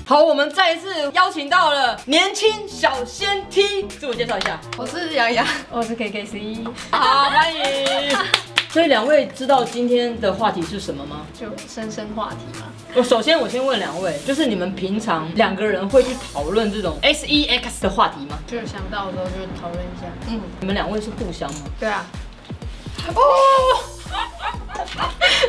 好，我们再一次邀请到了年轻小仙 T， 自我介绍一下。我是洋洋，我是 KKC。好，欢迎。所以两位知道今天的话题是什么吗？就生话题嘛。首先我先问两位，就是你们平常两个人会去讨论这种 SEX 的话题吗？就想到的时候就讨论一下。你们两位是互相吗？对啊。哦。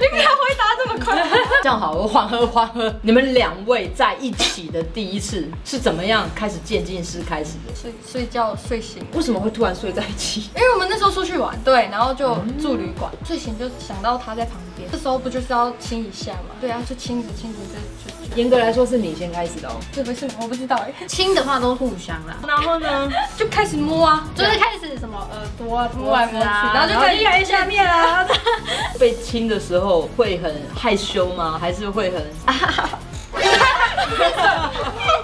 你不要回答这么快。这样好，我缓和。你们两位在一起的第一次是怎么样开始渐进式开始的？睡觉睡醒。为什么会突然睡在一起？因为我们那时候出去玩，对，然后就住旅馆，睡醒就想到他在旁边，这时候不就是要亲一下嘛？对啊，就亲着就。严格来说是你先开始的哦。这回事吗？我不知道哎。亲的话都互相啦。然后呢，就开始摸啊，就是开始什么耳朵啊，摸来摸去，然后就开始看下面啊。被亲的时候会很害羞吗？还是会很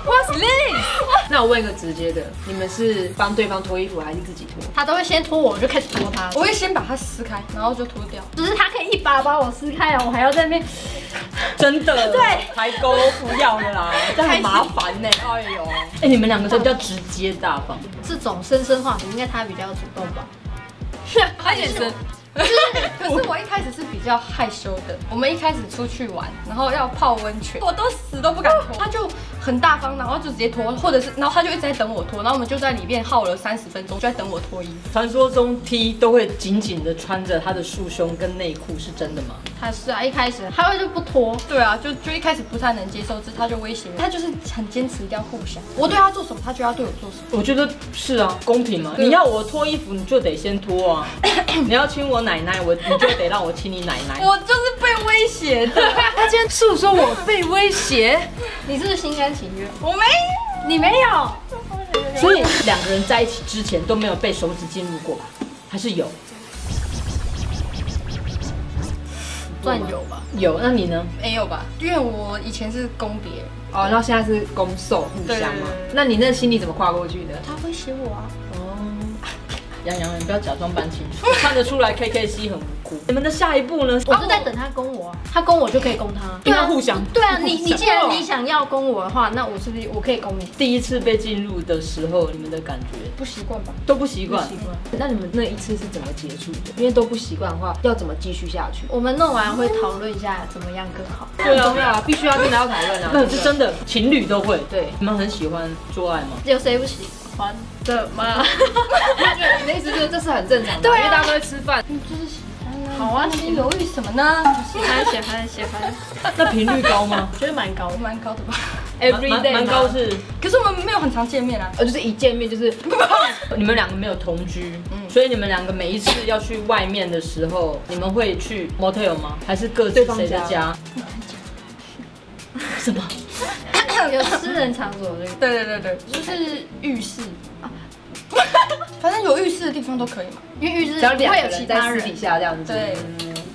？What's this？ 那我问一个直接的，你们是帮对方脱衣服还是自己脱？他都会先脱我就开始脱他。我会先把它撕开，然后就脱掉。只是他可以一把把我撕开啊，我还要在那边。真的？对，抬钩不要的啦，这很麻烦呢。哎呦，你们两个都比较直接大方。这种生话题应该他比较主动吧？他眼神。可是我一开始是比较害羞的。我们一开始出去玩，然后要泡温泉，我都死都不敢脱，他就很大方，然后就直接脱，或者是，然后他就一直在等我脱，然后我们就在里面耗了30分钟，就在等我脱衣服。传说中 T 都会紧紧的穿着他的束胸跟内裤，是真的吗？他是啊，一开始他会就不脱，对啊，就一开始不太能接受，他就威胁他，就是很坚持一定要互相，我对他做什么，他就要对我做什么。我觉得是啊，公平嘛。你要我脱衣服，你就得先脱啊。你要亲我奶奶，你就得让我亲你奶奶。我就是被威胁的。他今天诉说我被威胁，你是不是心甘情愿？我没有，你没有。所以两个人在一起之前都没有被手指进入过吧？还是有？算有吧。有，那你呢？没有吧？因为我以前是攻别人。哦，然后现在是攻受互相嘛？那你那心里怎么跨过去的？他威胁我啊。洋洋，你不要假装扮清楚，看得出来 KKC 很无辜。你们的下一步呢？我是在等他攻我啊，他攻我就可以攻他，对啊，互相。对啊，你既然你想要攻我的话，那我是不是我可以攻你？第一次被进入的时候，你们的感觉不习惯吧？都不习惯。那你们那一次是怎么结束的？因为都不习惯的话，要怎么继续下去？我们弄完会讨论一下怎么样更好。对啊，重要啊，必须要跟他讨论啊。那是真的，情侣都会。对，你们很喜欢做爱吗？有谁不喜欢的吗？你的意思就是这是很正常的，因为大家都会吃饭。你就是喜欢啊。好啊，你犹豫什么呢？喜欢。那频率高吗？我觉得蛮高的吧。Every day 蛮高是。可是我们没有很常见面啊。就是一见面就是。你们两个没有同居，所以你们两个每一次要去外面的时候，你们会去 motel 吗？还是各自谁的家？什么？有私人场所的。对，就是浴室。反正有浴室的地方都可以嘛，因为浴室只要两个会有其他人在私底下这样子。对。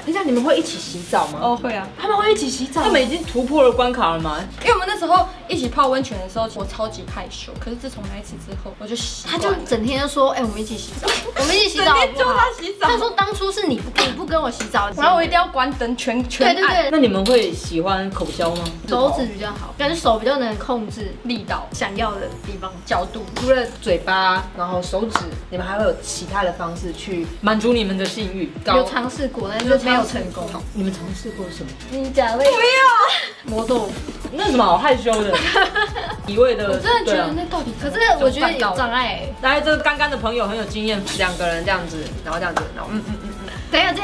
等一下，你们会一起洗澡吗？哦，会啊。他们会一起洗澡？他们已经突破了关卡了吗？因为我们那时候一起泡温泉的时候，我超级害羞。可是自从那一次之后，我就习惯了。他就整天就说：“我们一起洗澡，我们一起洗澡好不好？”叫他洗澡。他说当初是你不跟我洗澡，然后我一定要关灯，全暗。那你们会喜欢口交吗？手指比较好，感觉手比较能控制力道，想要的地方角度。除了嘴巴，然后手指，你们还会有其他的方式去满足你们的性欲？有尝试过，但是没有成功。你们尝试过什么？你讲的不要磨豆腐，那有什么好害羞的？一味的，我真的觉得那到底，可是我觉得有障碍。来，这个干干的朋友很有经验，两个人这样子，然后这样子，然后等一下，这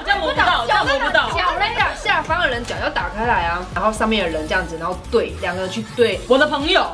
样摸不到，这样摸不到。脚那个下方的人脚要打开来啊，然后上面的人这样子，然后对两个人去对。我的朋友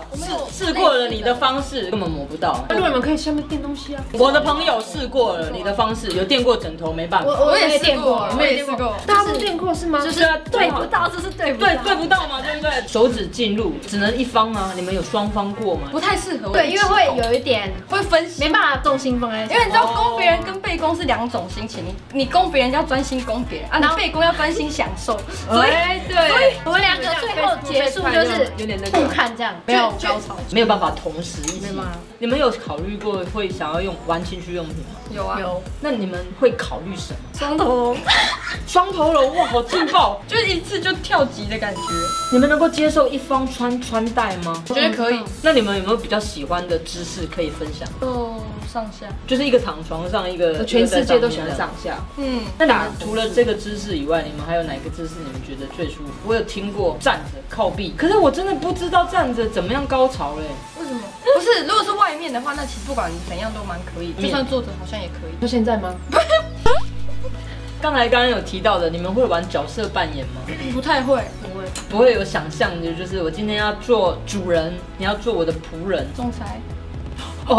试过了你的方式，根本摸不到。如果你们可以下面垫东西啊。我的朋友试过了你的方式，有垫过枕头，没办法。我也试过，我也试过。大家都垫过是吗？就是对不到，这是对不到吗？对不对？手指进入只能一方啊，你们有双方过吗？不太适合。对，因为会有一点会分心，没办法重心放在。因为你知道攻别人跟被攻是两种心情，你攻别人要专心攻别人啊，你被攻要专心享受。所以对，我们两个最后结束就是有点那个互看这样，没有高潮，没有办法同时一起。你们有考虑过会想要玩情趣用品吗？有啊，有。那你们会考虑什么？双头龙。双头龙手，哇，好劲爆！就是一次就跳级的感觉。你们能够接受一方穿戴吗？我觉得可以。那你们有没有比较喜欢的姿势可以分享？上下，就是一个躺床上，一个全世界都喜欢上下。那你们除了这个姿势以外，你们还有哪个姿势你们觉得最舒服？我有听过站着靠壁，可是我真的不知道站着怎么样高潮嘞。为什么？不是，如果是外面的话，那其实不管怎样都蛮可以，就算坐着好像也可以。就现在吗？刚刚有提到的，你们会玩角色扮演吗？不太会，不会有想象的，就是我今天要做主人，你要做我的仆人，仲裁。总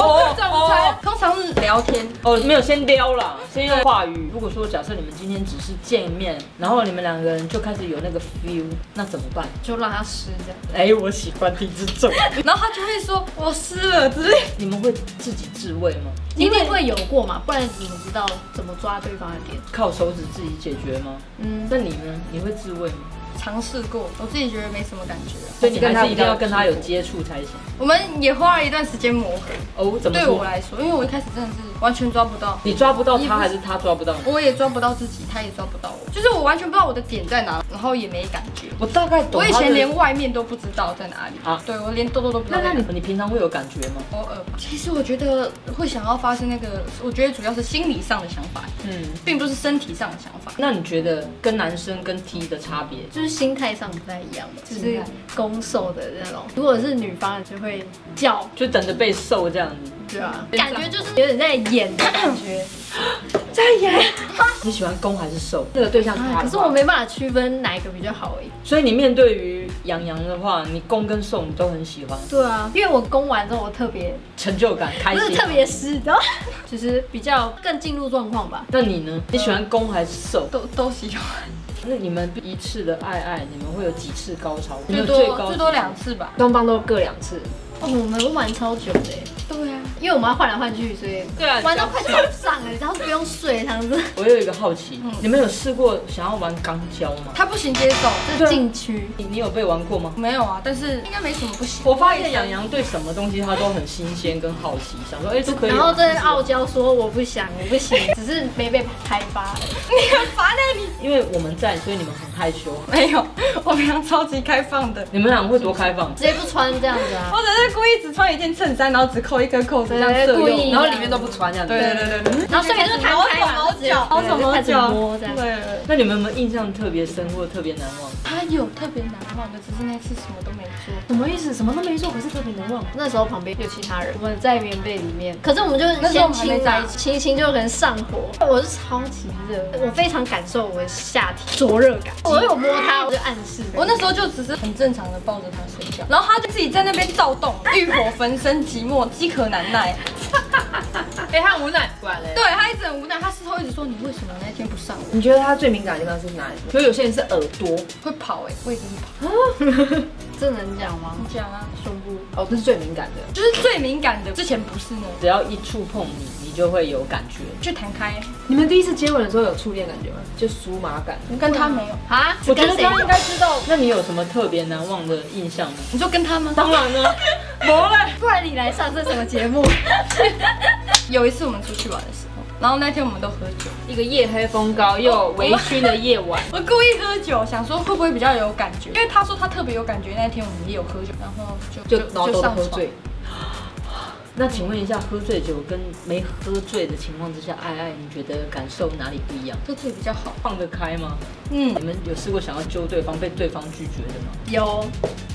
裁通常是聊天没有先撩啦，先用话语。如果说假设你们今天只是见面，然后你们两个人就开始有那个 feel， 那怎么办？就让他湿这样。我喜欢听这种，然后他就会说我湿了之类。你们会自己自慰吗？一定会有过嘛，不然怎么知道怎么抓对方的点？靠手指自己解决吗？那你呢？你会自慰吗？尝试过，我自己觉得没什么感觉。所以你还是一定要跟他有接触才行。我们也花了一段时间磨合。怎么说？对我来说，因为我一开始真的是完全抓不到。你抓不到他，还是他抓不到你？我也抓不到自己，他也抓不到我。就是我完全不知道我的点在哪，然后也没感觉。我大概懂。我以前连外面都不知道在哪里啊。对，我连痘痘都不知道。那你平常会有感觉吗？偶尔吧。其实我觉得会想要发生那个，我觉得主要是心理上的想法，并不是身体上的想法。那你觉得跟男生跟 T 的差别？就是心态上不太一样吧，就是攻受的那种。如果是女方就会叫，就等着被受这样子。对啊，感觉就是有点在演的感觉，在演。你喜欢攻还是受？那个对象是他。可是我没办法区分哪一个比较好哎。所以你面对于杨洋的话，你攻跟受你都很喜欢。对啊，因为我攻完之后我特别成就感、开心，不是特别湿的，就是比较更进入状况吧。那你呢？你喜欢攻还是受？都喜欢。那你们一次的爱，你们会有几次高潮？最多2次吧，双方都各2次。我们玩超久的。对啊，因为我们要换来换去，所以玩到快早上了，然后不用睡这样子。我有一个好奇，你们有试过想要玩肛交吗？他不行接受，就禁区。你有被玩过吗？没有啊，但是应该没什么不行。我发现杨洋对什么东西他都很新鲜跟好奇，想说都可以。然后在傲娇说我不想，我不行，只是没被开发。你很烦你。因为我们在，所以你们很害羞。没有，我平常超级开放的。你们俩会多开放？直接不穿这样子啊？或者是故意只穿一件衬衫，然后只扣一根扣子，这样色诱，然后里面都不穿这样子。对。然后顺便就弹开嘛，毛脚，开始摸这样。对。那你们有没有印象特别深或特别难忘？他有特别难忘的，只是那次什么都没做。什么意思？什么都没做，可是特别难忘。那时候旁边有其他人，我们在棉被里面，可是我们就先亲在一起，亲一亲就可能上火。我是超级热，我非常感受我的下体灼热感。我有摸他，我就暗示。我那时候就只是很正常的抱着他睡觉，然后他就自己在那边躁动，欲火焚身，寂寞饥渴难耐。他很无奈，不然嘞？对，他一直很无奈，他事后一直说你为什么那天不上我？你觉得他最敏感的地方是哪里？就有些人是耳朵会跑我也跟你跑。这能讲吗？你讲啊，胸部这是最敏感的，就是最敏感的。之前不是呢，只要一触碰你就会有感觉，就弹开。你们第一次接吻的时候有触电感觉吗？就酥麻感？跟他没有啊？我觉得他应该知道。那你有什么特别难忘的印象吗？你说跟他吗？当然了，不然你来上这什么节目？有一次我们出去玩的时候，然后那天我们都喝酒，一个夜黑风高又微醺的夜晚。我故意喝酒，想说会不会比较有感觉，因为他说他特别有感觉。那天我们也有喝酒，然后就上喝醉。那请问一下，喝醉酒跟没喝醉的情况之下爱，你觉得感受哪里不一样？喝醉比较好，放得开吗？你们有试过想要揪对方，被对方拒绝的吗？有，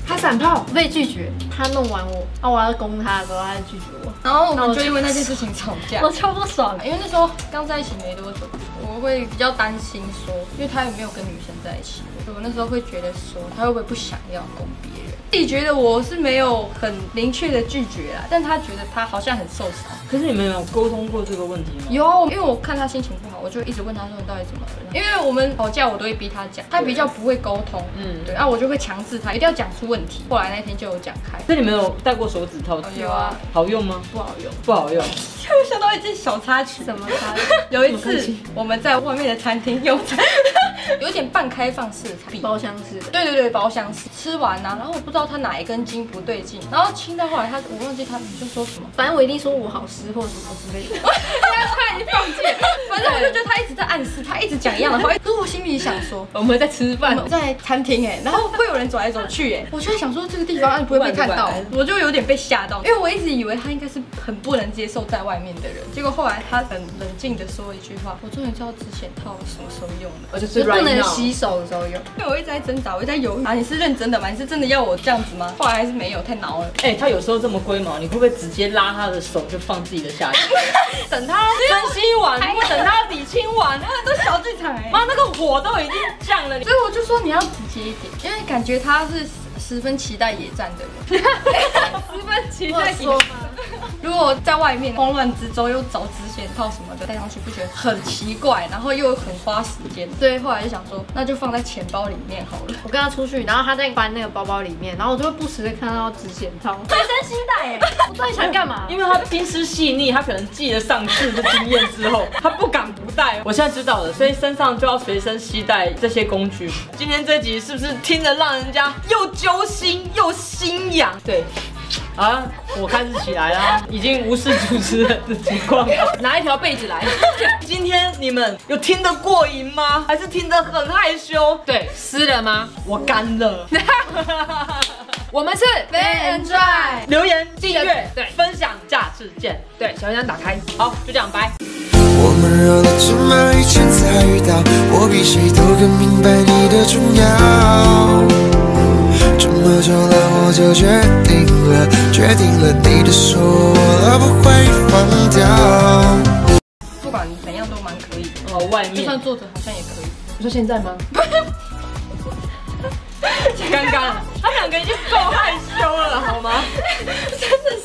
他闪炮被拒绝，他弄完我，我要攻他的时候，他拒绝我，然后我们就因为那件事情吵架，我超不爽，因为那时候刚在一起没多久，我会比较担心说，因为他也没有跟女生在一起，我那时候会觉得说，他会不会不想要攻别人？自己觉得我是没有很明确的拒绝啦，但他觉得他好像很受伤。可是你们有沟通过这个问题吗？有，因为我看他心情不好，我就一直问他说你到底怎么了？因为我们吵架我都会逼他讲，他比较不会沟通，对，然后我就会强制他一定要讲出问题。后来那天就有讲开。那你们有戴过手指套？有啊。好用吗？不好用，不好用。我想到一件小插曲。什么插曲？有一次我们在外面的餐厅用餐，有点半开放式的包厢式。对，包厢式。吃完然后我不知道他哪一根筋不对劲，然后亲到后来我忘记他就说什么，反正我一定说我好湿或什么之类的。他快他已经放弃了。反正我就觉得他一直在暗示，他一直讲一样的话。可是我心里想说，我们在吃饭，我们在餐厅然后会有人走来走去我就在想说这个地方不会被看到，我就有点被吓到，因为我一直以为他应该是很不能接受在外面的人，结果后来他很冷静的说了一句话，我终于知道之前套什么时候用了，而且是不能洗手的时候用。因为我一直在挣扎，我一直在犹豫你是认真的吗？你是真的要我这样子吗？后来还是没有，太挠了。他有时候这么龟毛，你会不会直接拉他的手就放自己的下体？等他分析完，不等他理清完，都小剧场妈那个火都已经降了，所以我就说你要直接一点，因为感觉他是十分期待野战的人，十分期待野战。如果在外面慌乱之中又找指险套什么的戴上去，不觉得很奇怪，然后又很花时间，所以后来就想说，那就放在钱包里面好了。我跟他出去，然后他在翻那个包包里面，然后我就会不时的看到指险套，随身携带我到底想干嘛？因为他心思细腻，他可能记了上次的经验之后，他不敢不带。我现在知道了，所以身上就要随身携带这些工具。今天这集是不是听得让人家又揪心又心痒？对。啊，我开始起来了，已经无视主持人的情况，拿一条被子来。今天你们有听得过瘾吗？还是听得很害羞？对，湿了吗？我干了。我们是 Van and Dry， 留言、订阅、对，分享，下次见。对，小铃铛打开。好，就这样，拜。我们绕了这么一圈才遇到，我比谁都更明白你的重要。这么久了，我就决定了，你的手我不会放掉。不管怎样都蛮可以的。哦，外面就算坐着好像也可以。你说现在吗？尴尬了，他们两个已经够害羞了，好吗？真的是。